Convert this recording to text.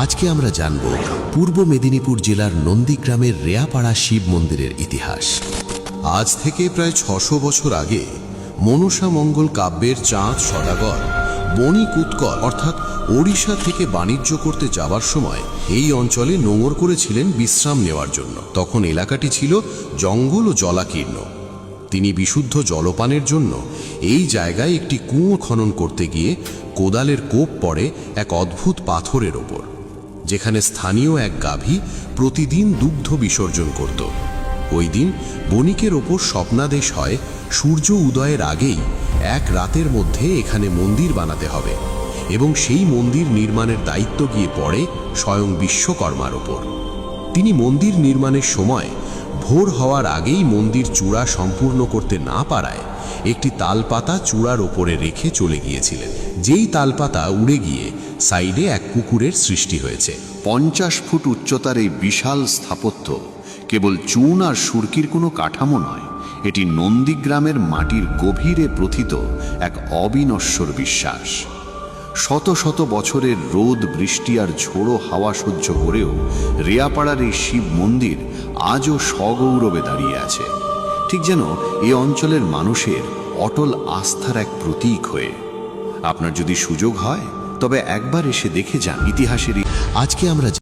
আজকে আমরা জানব পূর্ব মেদিনীপুর জেলার নন্দীগ্রামের রেয়াপাড়া শিব মন্দিরের ইতিহাস। আজ থেকে প্রায় ৬০০ বছর আগে মনসা মঙ্গল কাব্যের চাঁদ সদাগর বণিক উৎকল অর্থাৎ ওড়িশা থেকে বাণিজ্য করতে যাবার সময় এই অঞ্চলে নোঙর করেছিলেন বিশ্রাম নেওয়ার জন্য। তখন এলাকাটি ছিল জঙ্গল ও জলাকীর্ণ। তিনি বিশুদ্ধ জলপানের জন্য এই জায়গায় একটি কুয়ো খনন করতে গিয়ে কোদালের কোপ পড়ে এক অদ্ভুত পাথরের ওপর, যেখানে স্থানীয় এক গাভী প্রতিদিন দুগ্ধ বিসর্জন করত। ওই দিন বণিকের ওপর স্বপ্নাদেশ হয় সূর্য উদয়ের আগেই এক রাতের মধ্যে এখানে মন্দির বানাতে হবে এবং সেই মন্দির নির্মাণের দায়িত্ব গিয়ে পড়ে স্বয়ং বিশ্বকর্মার ওপর। তিনি মন্দির নির্মাণের সময় ভোর হওয়ার আগেই মন্দির চূড়া সম্পূর্ণ করতে না পারায় একটি তালপাতা চূড়ার ওপরে রেখে চলে গিয়েছিলেন। যেই তালপাতা উড়ে গিয়ে সাইডে এক পুকুরের সৃষ্টি হয়েছে। 50 ফুট উচ্চতার এই বিশাল স্থাপত্য কেবল চুন আর সুরকির কোনো কাঠামো নয়, এটি নন্দীগ্রামের মাটির গভীরে প্রথিত এক অবিনশ্বর বিশ্বাস। শত শত বছরের রোদ বৃষ্টি আর ঝোড়ো হাওয়া সহ্য করেও রেয়াপাড়ার এই শিব মন্দির আজও সগৌরবে দাঁড়িয়ে আছে, ঠিক যেন এ অঞ্চলের মানুষের অটল আস্থার এক প্রতীক হয়ে। আপনার যদি সুযোগ হয় তবে একবার এসে দেখে যান ইতিহাসের। আজকে আমরা